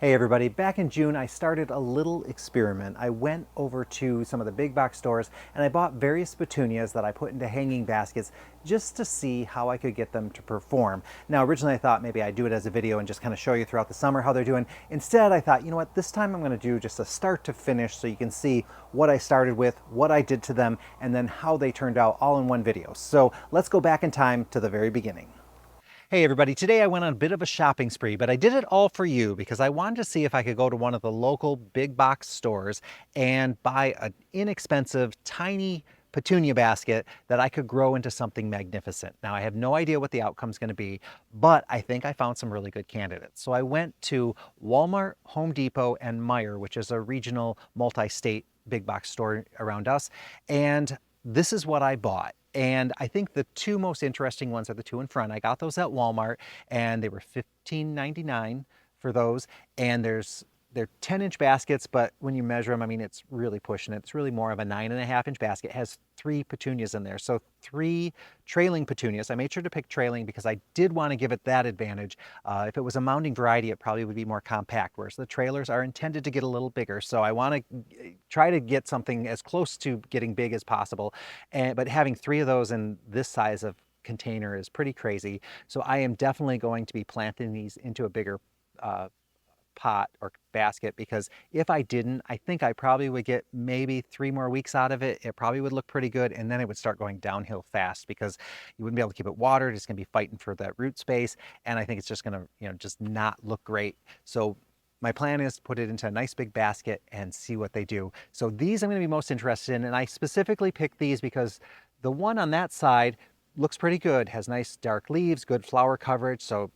Hey everybody, back in June I started a little experiment. I went over to some of the big box stores and I bought various petunias that I put into hanging baskets just to see how I could get them to perform. Now originally I thought maybe I'd do it as a video and just kind of show you throughout the summer how they're doing. Instead I thought, you know what, this time I'm going to do just a start to finish so you can see what I started with, what I did to them, and then how they turned out all in one video. So let's go back in time to the very beginning. Hey everybody, today I went on a bit of a shopping spree, but I did it all for you because I wanted to see if I could go to one of the local big box stores and buy an inexpensive, tiny petunia basket that I could grow into something magnificent. Now I have no idea what the outcome's going to be, but I think I found some really good candidates. So I went to Walmart, Home Depot, and Meijer, which is a regional multi-state big box store around us, and this is what I bought. And I think the two most interesting ones are the two in front. I got those at Walmart and they were $15.99 for those. And they're 10-inch baskets, but when you measure them, I mean, it's really pushing it. It's really more of a 9.5-inch basket. It has 3 petunias in there. So 3 trailing petunias. I made sure to pick trailing because I did want to give it that advantage. If it was a mounding variety, it probably would be more compact, whereas the trailers are intended to get a little bigger. So I want to try to get something as close to getting big as possible. But having 3 of those in this size of container is pretty crazy. So I am definitely going to be planting these into a bigger pot or basket, because if I didn't, I think I probably would get maybe 3 more weeks out of it. It probably would look pretty good, and then it would start going downhill fast because you wouldn't be able to keep it watered. It's going to be fighting for that root space, and I think it's just going to, just not look great. So my plan is to put it into a nice big basket and see what they do. So these I'm going to be most interested in, and I specifically picked these because the one on that side looks pretty good, has nice dark leaves, good flower coverage, so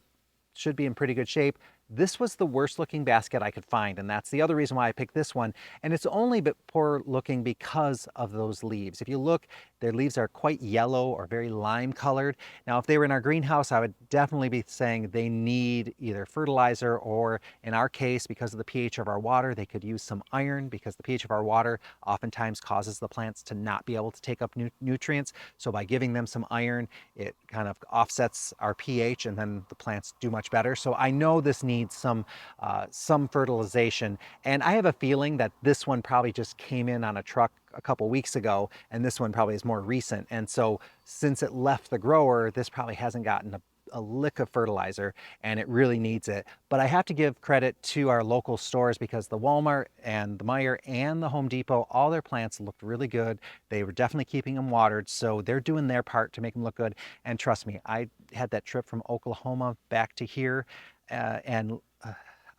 should be in pretty good shape. This was the worst looking basket I could find, and that's the other reason why I picked this one. And it's only a bit poor looking because of those leaves. If you look, their leaves are quite yellow or very lime colored. Now, if they were in our greenhouse, I would definitely be saying they need either fertilizer, or in our case, because of the pH of our water, they could use some iron, because the pH of our water oftentimes causes the plants to not be able to take up nutrients. So by giving them some iron, it kind of offsets our pH, and then the plants do much better. So I know this needs some fertilization, and I have a feeling that this one probably just came in on a truck a couple weeks ago, and this one probably is more recent. And so since it left the grower, this probably hasn't gotten a lick of fertilizer, and it really needs it. But I have to give credit to our local stores, because the Walmart and the Meijer and the Home Depot, all their plants looked really good. They were definitely keeping them watered, so they're doing their part to make them look good. And trust me, I had that trip from Oklahoma back to here, and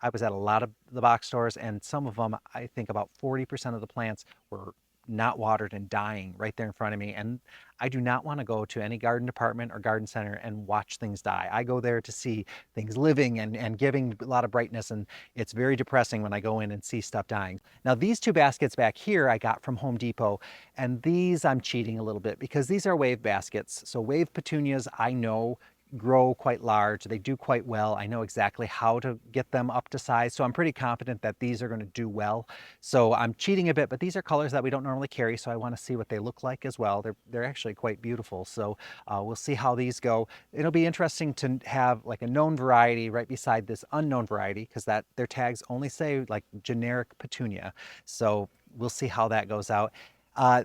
I was at a lot of the box stores, and some of them, I think about 40% of the plants were not watered and dying right there in front of me. And I do not want to go to any garden department or garden center and watch things die. I go there to see things living and giving a lot of brightness, and it's very depressing when I go in and see stuff dying. Now, these 2 baskets back here I got from Home Depot, and these I'm cheating a little bit because these are wave baskets. So wave petunias, I know, grow quite large. They do quite well. I know exactly how to get them up to size, so I'm pretty confident that these are going to do well. So I'm cheating a bit, but these are colors that we don't normally carry, so I want to see what they look like as well. They're actually quite beautiful, so we'll see how these go. It'll be interesting to have like a known variety right beside this unknown variety, because that their tags only say like generic petunia. So we'll see how that goes out.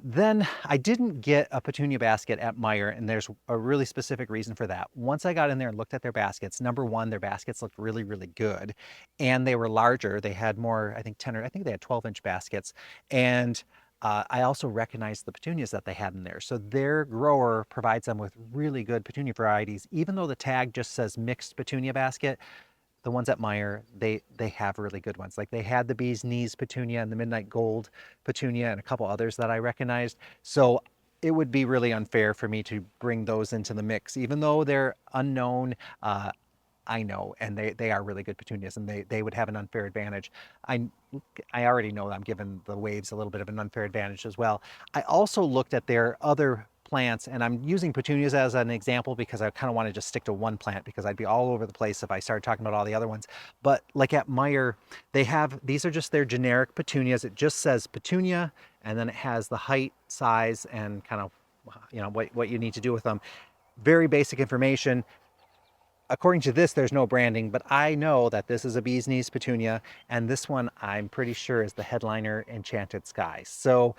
Then I didn't get a petunia basket at Meijer, and there's a really specific reason for that. Once I got in there and looked at their baskets, number one, their baskets looked really, really good, and they were larger. They had more, I think 10, or I think they had 12-inch baskets, and I also recognized the petunias that they had in there. So their grower provides them with really good petunia varieties. Even though the tag just says mixed petunia basket, the ones at Meijer, they have really good ones. Like they had the Bee's Knees Petunia and the Midnight Gold Petunia and a couple others that I recognized. So it would be really unfair for me to bring those into the mix, even though they're unknown. I know, and they are really good petunias, and they would have an unfair advantage. I already know that I'm giving the waves a little bit of an unfair advantage as well. I also looked at their other plants, and I'm using petunias as an example because I kind of want to just stick to one plant, because I'd be all over the place if I started talking about all the other ones. But like at Meijer, they have, these are just their generic petunias. It just says petunia, and then it has the height, size, and kind of, what you need to do with them. Very basic information. according to this, there's no branding, but I know that this is a bee's knees petunia, and this one I'm pretty sure is the headliner Enchanted Sky. So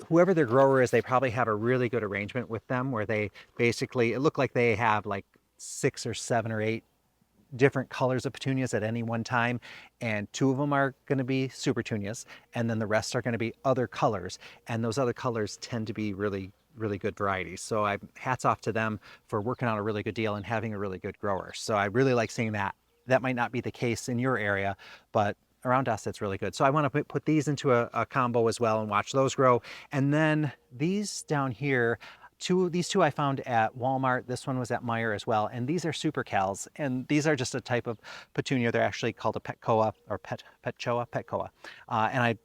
whoever their grower is, they probably have a really good arrangement with them where they basically, it looked like they have like 6 or 7 or 8 different colors of petunias at any one time, and 2 of them are going to be super petunias, and then the rest are going to be other colors, and those other colors tend to be really good varieties. So I hats off to them for working out a really good deal and having a really good grower. So I really like seeing that. That might not be the case in your area, but around us it's really good. So I want to put these into a combo as well and watch those grow. And then these down here, these two I found at Walmart. This one was at Meijer as well. And these are SuperCals. And these are just a type of petunia. They're actually called a petchoa or petchoa. And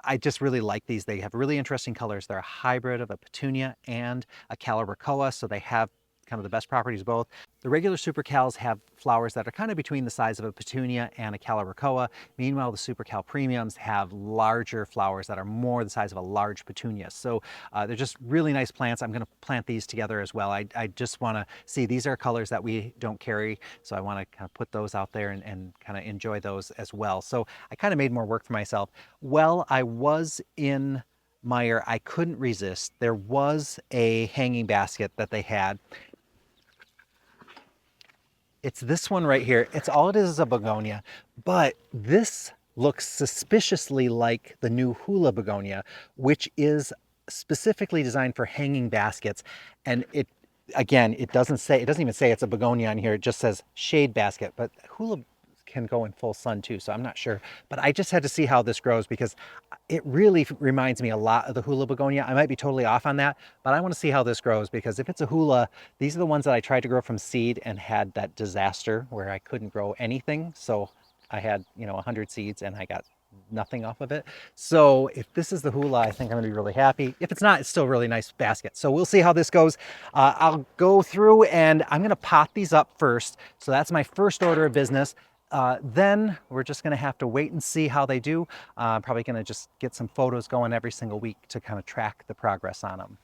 I just really like these. They have really interesting colors. They're a hybrid of a petunia and a calibrachoa, so they have kind of the best properties of both. The regular SuperCals have flowers that are kind of between the size of a petunia and a calibrachoa. Meanwhile, the SuperCal premiums have larger flowers that are more the size of a large petunia. So they're just really nice plants. I'm going to plant these together as well. I just want to see, these are colors that we don't carry, so I want to kind of put those out there and kind of enjoy those as well. So I kind of made more work for myself. Well, I was in Meijer, I couldn't resist. There was a hanging basket that they had. It's this one right here. It's all it is a begonia, but this looks suspiciously like the new hula begonia, which is specifically designed for hanging baskets. And again, it doesn't even say it's a begonia on here. It just says shade basket, but hula can go in full sun too, so I'm not sure. But I just had to see how this grows because it really reminds me a lot of the hula begonia. I might be totally off on that, but I want to see how this grows, because if it's a hula, these are the ones that I tried to grow from seed and had that disaster where I couldn't grow anything. So I had, 100 seeds and I got nothing off of it. So if this is the hula, I think I'm gonna be really happy. If it's not, it's still a really nice basket. So we'll see how this goes. I'll go through and I'm gonna pot these up first. So that's my first order of business. Then we're just gonna have to wait and see how they do. Probably gonna just get some photos going every single week to kind of track the progress on them.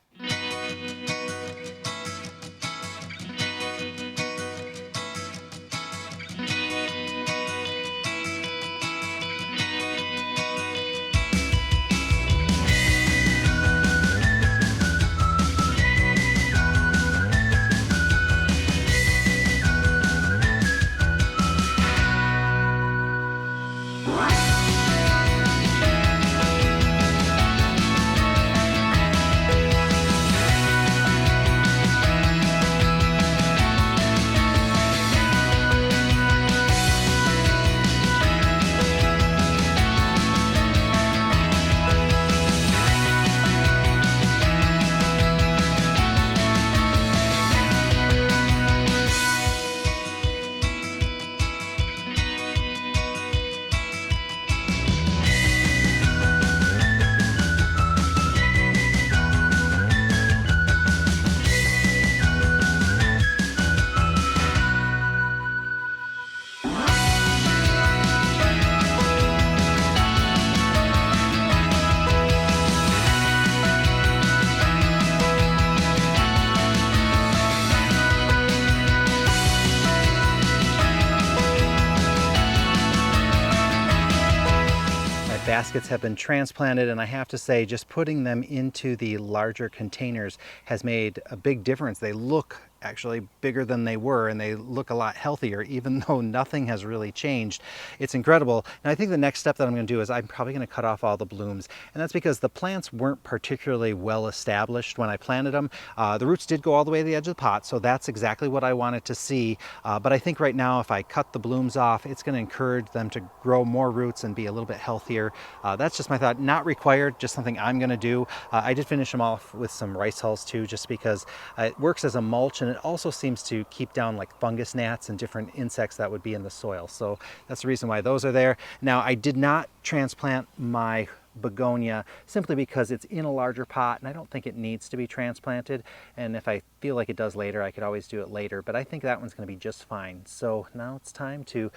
Baskets have been transplanted, and I have to say, just putting them into the larger containers has made a big difference. They look actually bigger than they were, and they look a lot healthier, even though nothing has really changed. It's incredible. And I think the next step that I'm going to do is I'm probably going to cut off all the blooms, and that's because the plants weren't particularly well established when I planted them. The roots did go all the way to the edge of the pot, so that's exactly what I wanted to see. But I think right now, if I cut the blooms off, it's going to encourage them to grow more roots and be a little bit healthier. That's just my thought. Not required, just something I'm going to do. I did finish them off with some rice hulls too, just because it works as a mulch, and it also seems to keep down like fungus gnats and different insects that would be in the soil. So that's the reason why those are there. Now, I did not transplant my begonia simply because it's in a larger pot and I don't think it needs to be transplanted. And if I feel like it does later, I could always do it later, but I think that one's going to be just fine. So now it's time to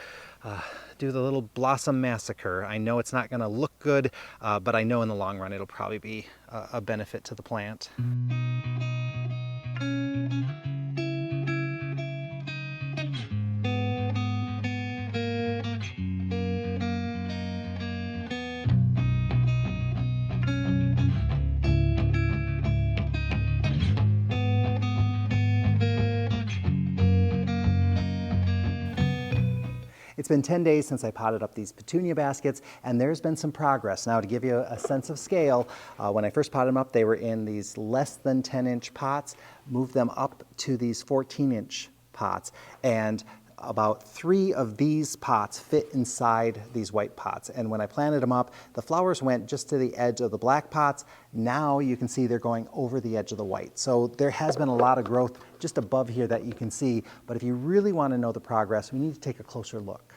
do the little blossom massacre. I know it's not going to look good, but I know in the long run it'll probably be a benefit to the plant. been 10 days since I potted up these petunia baskets, and there's been some progress. Now, to give you a sense of scale, when I first potted them up, they were in these less than 10-inch pots, moved them up to these 14-inch pots, and about 3 of these pots fit inside these white pots. And when I planted them up, the flowers went just to the edge of the black pots. Now you can see they're going over the edge of the white. So there has been a lot of growth just above here that you can see. But if you really want to know the progress, we need to take a closer look.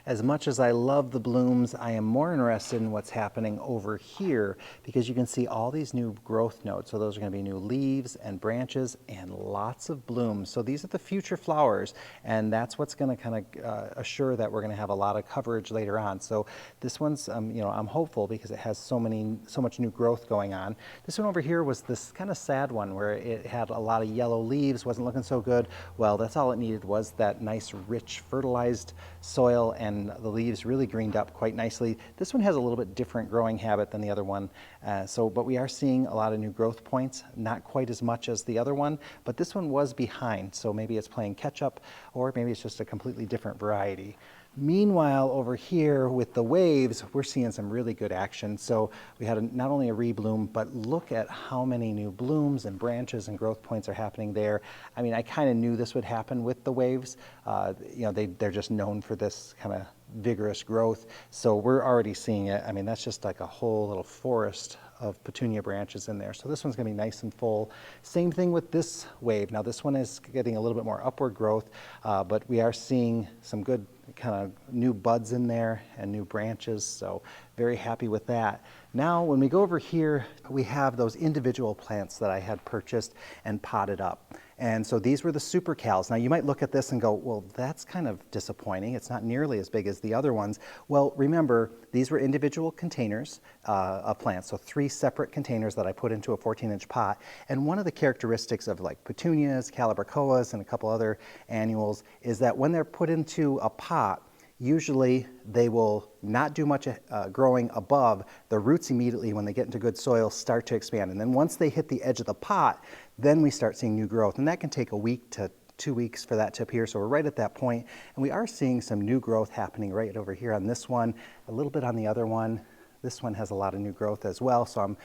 As much as I love the blooms, I am more interested in what's happening over here, because you can see all these new growth nodes. So those are going to be new leaves and branches and lots of blooms. So these are the future flowers, and that's what's going to kind of assure that we're going to have a lot of coverage later on. So this one's, you know, I'm hopeful because it has so much new growth going on. This one over here was this kind of sad one where it had a lot of yellow leaves, wasn't looking so good. Well, that's all it needed was that nice, rich, fertilized soil, and the leaves really greened up quite nicely. This one has a little bit different growing habit than the other one. But we are seeing a lot of new growth points, not quite as much as the other one, but this one was behind. So maybe it's playing catch up, or maybe it's just a completely different variety. Meanwhile, over here with the waves, we're seeing some really good action. So we had not only a rebloom, but look at how many new blooms and branches and growth points are happening there. I mean, I kind of knew this would happen with the waves. You know, they're just known for this kind of vigorous growth. So we're already seeing it. I mean, that's just like a whole little forest of petunia branches in there. So this one's gonna be nice and full. Same thing with this wave. Now this one is getting a little bit more upward growth, but we are seeing some good kind of new buds in there and new branches. So very happy with that. Now, when we go over here, we have those individual plants that I had purchased and potted up. And so these were the SuperCals. Now you might look at this and go, well, that's kind of disappointing. It's not nearly as big as the other ones. Well, remember, these were individual containers of plants. So 3 separate containers that I put into a 14-inch pot. And one of the characteristics of like petunias, calibrachoas, and a couple other annuals is that when they're put into a pot, usually they will not do much growing above. The roots immediately, when they get into good soil, start to expand. And then once they hit the edge of the pot, then we start seeing new growth. And that can take a week to 2 weeks for that to appear. So we're right at that point. And we are seeing some new growth happening right over here on this one, a little bit on the other one. This one has a lot of new growth as well, so I'm,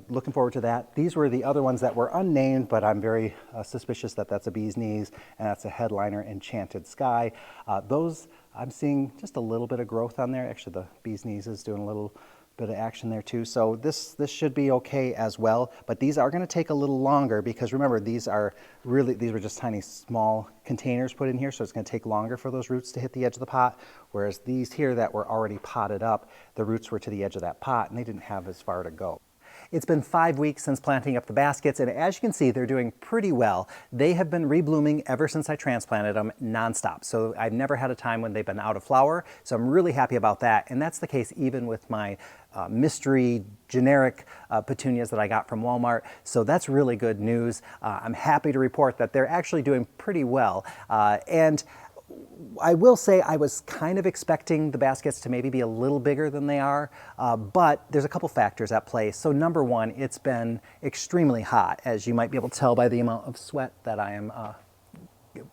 looking forward to that. These were the other ones that were unnamed, but I'm very suspicious that that's a bee's knees, and that's a headliner, Enchanted Sky. Those, I'm seeing just a little bit of growth on there. Actually, the bee's knees is doing a little bit of action there too. So this should be okay as well, but these are going to take a little longer because remember, these were just tiny small containers put in here, so it's going to take longer for those roots to hit the edge of the pot, whereas these here that were already potted up, the roots were to the edge of that pot and they didn't have as far to go. It's been 5 weeks since planting up the baskets, and as you can see, they're doing pretty well. They have been reblooming ever since I transplanted them nonstop. So I've never had a time when they've been out of flower. So I'm really happy about that. And that's the case even with my mystery generic petunias that I got from Walmart. So that's really good news. I'm happy to report that they're actually doing pretty well. And I will say I was kind of expecting the baskets to maybe be a little bigger than they are, but there's a couple factors at play. So number one, it's been extremely hot, as you might be able to tell by the amount of sweat that I am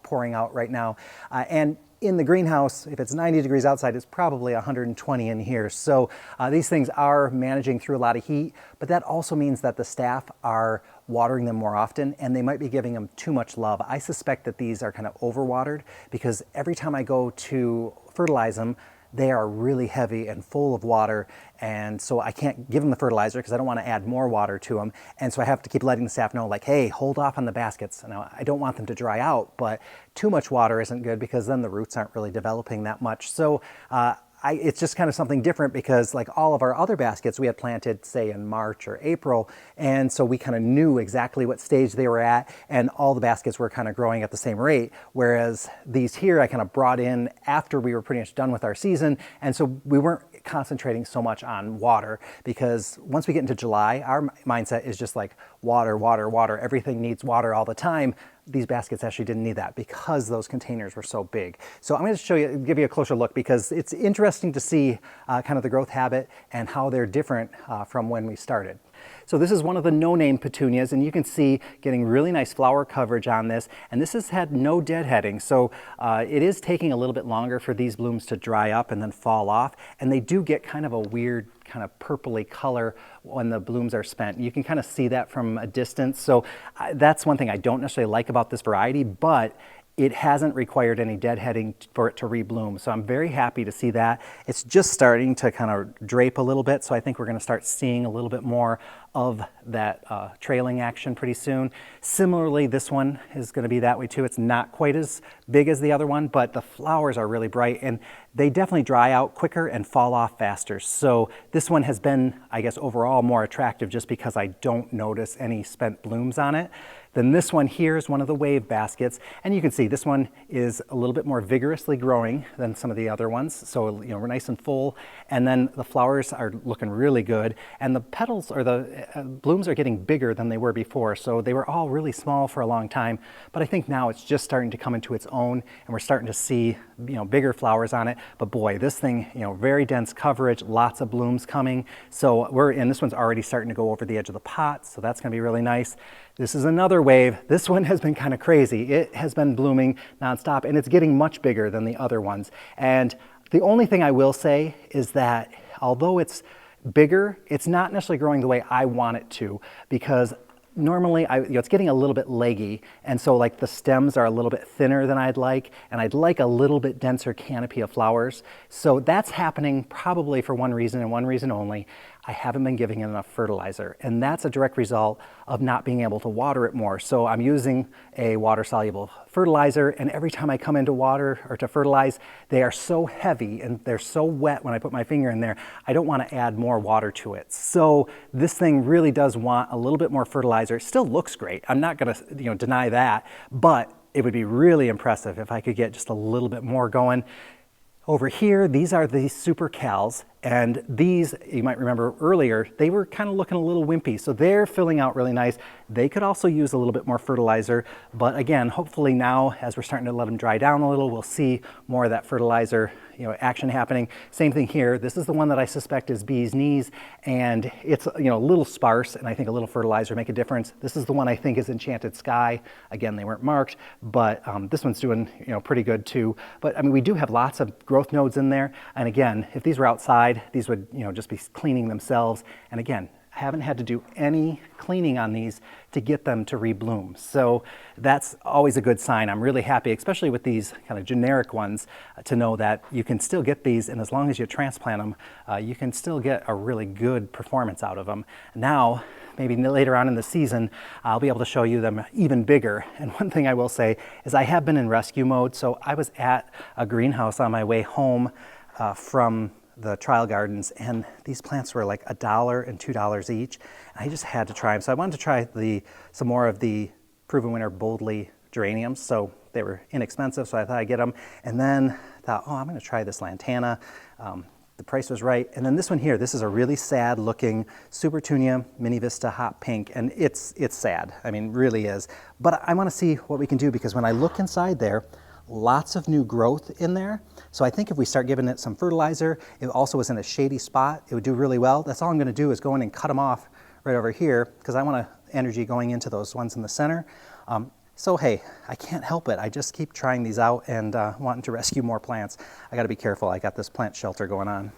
pouring out right now. And in the greenhouse, if it's 90 degrees outside, it's probably 120 in here. So these things are managing through a lot of heat, but that also means that the staff are watering them more often, and they might be giving them too much love. I suspect that these are kind of overwatered because every time I go to fertilize them, they are really heavy and full of water, and so I can't give them the fertilizer because I don't want to add more water to them, and so I have to keep letting the staff know, like, hey, hold off on the baskets. Now, I don't want them to dry out, but too much water isn't good because then the roots aren't really developing that much. So it's just kind of something different because like all of our other baskets we had planted, say, in March or April, and so we kind of knew exactly what stage they were at, and all the baskets were kind of growing at the same rate, whereas these here I kind of brought in after we were pretty much done with our season, and so we weren't concentrating so much on water because once we get into July, our mindset is just like water, water, water. Everything needs water all the time. These baskets actually didn't need that because those containers were so big. So I'm going to give you a closer look because it's interesting to see kind of the growth habit and how they're different from when we started. So this is one of the no-name petunias, and you can see getting really nice flower coverage on this, and this has had no deadheading. So it is taking a little bit longer for these blooms to dry up and then fall off, and they do get kind of a weird kind of purpley color when the blooms are spent. You can kind of see that from a distance. So that's one thing I don't necessarily like about this variety, but it hasn't required any deadheading for it to rebloom. So I'm very happy to see that. It's just starting to kind of drape a little bit, so I think we're going to start seeing a little bit more of that trailing action pretty soon. Similarly, this one is going to be that way too. It's not quite as big as the other one, but the flowers are really bright, and they definitely dry out quicker and fall off faster. So this one has been, I guess, overall more attractive just because I don't notice any spent blooms on it. Then this one here is one of the wave baskets, and you can see this one is a little bit more vigorously growing than some of the other ones. So, you know, we're nice and full, and then the flowers are looking really good, and the petals or the blooms are getting bigger than they were before. So they were all really small for a long time, but I think now it's just starting to come into its own, and we're starting to see, you know, bigger flowers on it. But boy, this thing, you know, very dense coverage, lots of blooms coming. So and this one's already starting to go over the edge of the pot, so that's going to be really nice. This is another wave. This one has been kind of crazy. It has been blooming nonstop, and it's getting much bigger than the other ones. And the only thing I will say is that although it's bigger, it's not necessarily growing the way I want it to, because normally it's getting a little bit leggy, and so like the stems are a little bit thinner than I'd like, and I'd like a little bit denser canopy of flowers. So that's happening probably for one reason and one reason only. I haven't been giving it enough fertilizer, and that's a direct result of not being able to water it more. So I'm using a water-soluble fertilizer, and every time I come into water or to fertilize, they are so heavy and they're so wet when I put my finger in there, I don't want to add more water to it. So this thing really does want a little bit more fertilizer. It still looks great. I'm not going to, you know, deny that, but it would be really impressive if I could get just a little bit more going. Over here, these are the SuperCals, and these, you might remember earlier, they were kind of looking a little wimpy, so they're filling out really nice. They could also use a little bit more fertilizer, but again, hopefully now, as we're starting to let them dry down a little, we'll see more of that fertilizer, you know, action happening. Same thing here. This is the one that I suspect is bee's knees, and it's, you know, a little sparse, and I think a little fertilizer make a difference. This is the one I think is Enchanted Sky. Again, they weren't marked, but this one's doing, you know, pretty good too. But I mean, we do have lots of growth nodes in there, and again, if these were outside, these would, you know, just be cleaning themselves. And again, I haven't had to do any cleaning on these to get them to rebloom. So that's always a good sign. I'm really happy, especially with these kind of generic ones, to know that you can still get these, and as long as you transplant them, you can still get a really good performance out of them. Now, maybe later on in the season, I'll be able to show you them even bigger. And one thing I will say is I have been in rescue mode. So I was at a greenhouse on my way home from the trial gardens, and these plants were like $1 and $2 each. And I just had to try them. So I wanted to try some more of the Proven Winner Boldly geraniums. So they were inexpensive, so I thought I'd get them. And then thought, oh, I'm going to try this lantana. The price was right. And then this one here, this is a really sad looking Petunia Mini Vista Hot Pink, and it's sad. I mean, really is. But I want to see what we can do, because when I look inside there, lots of new growth in there. So I think if we start giving it some fertilizer, it also was in a shady spot, it would do really well. That's all I'm going to do is go in and cut them off right over here, because I want energy going into those ones in the center. So hey, I can't help it. I just keep trying these out and wanting to rescue more plants. I got to be careful. I got this plant shelter going on.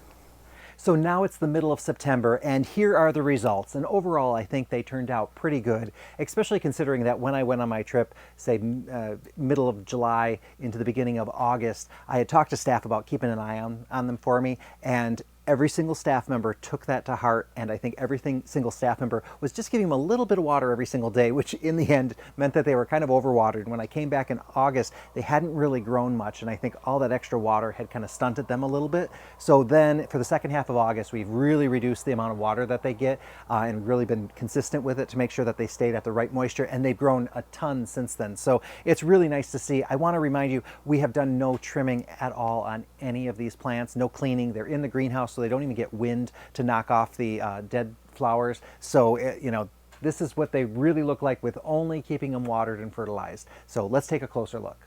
So now it's the middle of September, and here are the results. And overall, I think they turned out pretty good, especially considering that when I went on my trip, say middle of July into the beginning of August, I had talked to staff about keeping an eye on them for me, and every single staff member took that to heart, and I think every single staff member was just giving them a little bit of water every single day, which in the end meant that they were kind of overwatered. When I came back in August, they hadn't really grown much, and I think all that extra water had kind of stunted them a little bit. So then for the second half of August, we've really reduced the amount of water that they get and really been consistent with it to make sure that they stayed at the right moisture, and they've grown a ton since then. So it's really nice to see. I want to remind you, we have done no trimming at all on any of these plants, no cleaning. They're in the greenhouse, so they don't even get wind to knock off the dead flowers. So, you know, this is what they really look like with only keeping them watered and fertilized. So let's take a closer look.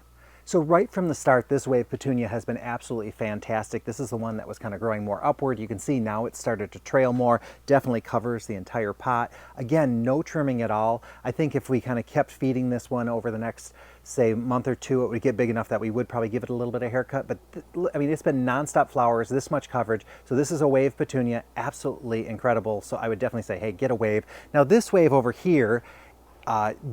So right from the start, this wave petunia has been absolutely fantastic. This is the one that was kind of growing more upward. You can see now it's started to trail more, definitely covers the entire pot. Again, no trimming at all. I think if we kind of kept feeding this one over the next, say, month or two, it would get big enough that we would probably give it a little bit of haircut. But I mean, it's been nonstop flowers, this much coverage. So this is a wave petunia, absolutely incredible. So I would definitely say, hey, get a wave. Now this wave over here,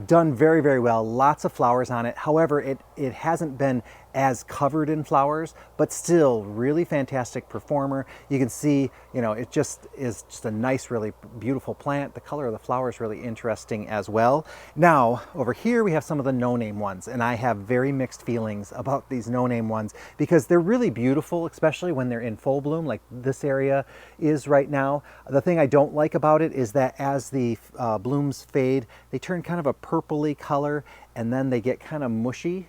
done very, very well. Lots of flowers on it. However, it hasn't been as covered in flowers, but still really fantastic performer. You can see, you know, it just is just a nice, really beautiful plant. The color of the flower is really interesting as well. Now, over here we have some of the no-name ones, and I have very mixed feelings about these no-name ones because they're really beautiful, especially when they're in full bloom, like this area is right now. The thing I don't like about it is that as the blooms fade, they turn kind of a purpley color, and then they get kind of mushy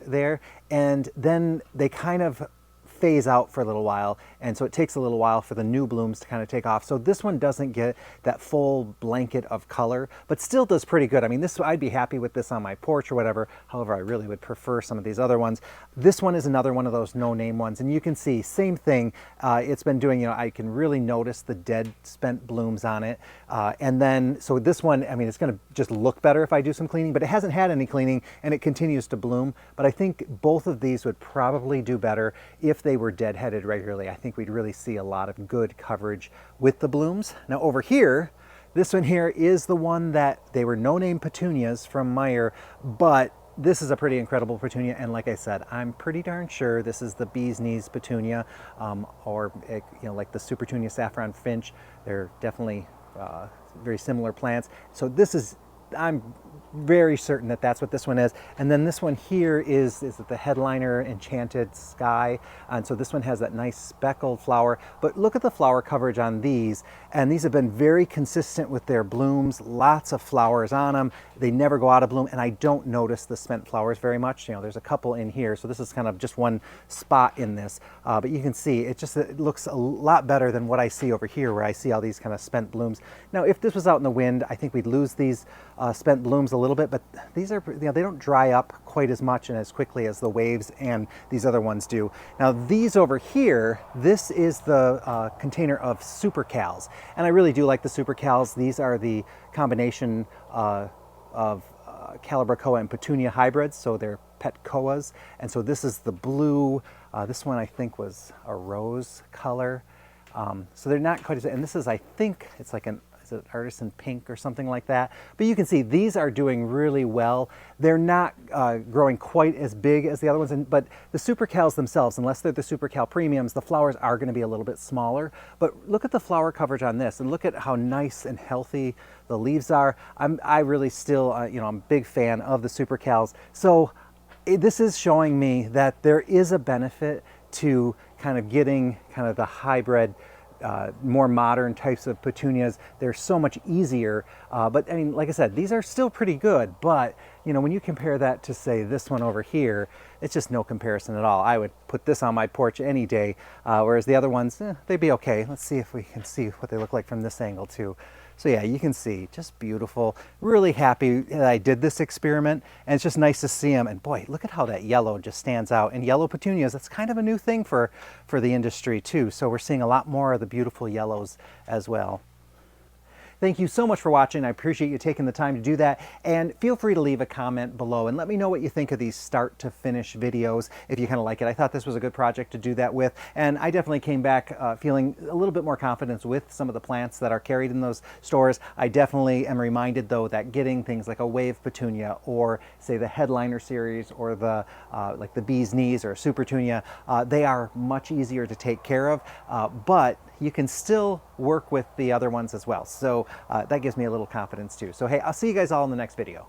there, and then they kind of phase out for a little while, and so it takes a little while for the new blooms to kind of take off. So this one doesn't get that full blanket of color, but still does pretty good. I mean, this, I'd be happy with this on my porch or whatever. However, I really would prefer some of these other ones. This one is another one of those no-name ones, and you can see same thing. It's been doing, you know, I can really notice the dead spent blooms on it, and then so this one, I mean, it's going to just look better if I do some cleaning, but it hasn't had any cleaning and it continues to bloom. But I think both of these would probably do better if they were deadheaded regularly. I think we'd really see a lot of good coverage with the blooms. Now over here, this one here is the one that they were no-name petunias from Meijer, but this is a pretty incredible petunia, and like I said, I'm pretty darn sure this is the bee's knees petunia, or you know, like the Supertunia saffron finch. They're definitely very similar plants. So this is, I'm very certain that that's what this one is. And then this one here is the headliner Enchanted Sky. And so this one has that nice speckled flower. But look at the flower coverage on these. And these have been very consistent with their blooms. Lots of flowers on them. They never go out of bloom. And I don't notice the spent flowers very much. You know, there's a couple in here. So this is kind of just one spot in this. But you can see it looks a lot better than what I see over here, where I see all these kind of spent blooms. Now, if this was out in the wind, I think we'd lose these spent blooms a little bit, but these are, you know, they don't dry up quite as much and as quickly as the waves and these other ones do. Now these over here, this is the container of SuperCals, and I really do like the SuperCals. These are the combination of Calibrachoa and Petunia hybrids, so they're petchoas, and so this is the blue. This one I think was a rose color, so they're not quite as, and this is, I think it's like an, is it artisan pink or something like that? But you can see these are doing really well. They're not growing quite as big as the other ones, but the SuperCals themselves, unless they're the SuperCal premiums, the flowers are going to be a little bit smaller. But look at the flower coverage on this, and look at how nice and healthy the leaves are. I really still, you know, I'm a big fan of the SuperCals. So this is showing me that there is a benefit to kind of getting kind of the hybrid, more modern types of petunias. They're so much easier, but I mean, like I said, these are still pretty good, but you know, when you compare that to, say, this one over here, it's just no comparison at all. I would put this on my porch any day, whereas the other ones, they'd be okay. Let's see if we can see what they look like from this angle too. So yeah, you can see, just beautiful. Really happy that I did this experiment, and it's just nice to see them. And boy, look at how that yellow just stands out. And yellow petunias, that's kind of a new thing for the industry too. So we're seeing a lot more of the beautiful yellows as well. Thank you so much for watching. I appreciate you taking the time to do that. And feel free to leave a comment below and let me know what you think of these start to finish videos, if you kind of like it. I thought this was a good project to do that with. And I definitely came back feeling a little bit more confidence with some of the plants that are carried in those stores. I definitely am reminded though that getting things like a wave petunia, or say the headliner series, or the like the bee's knees or Supertunia, they are much easier to take care of, but you can still work with the other ones as well. So that gives me a little confidence too. So hey, I'll see you guys all in the next video.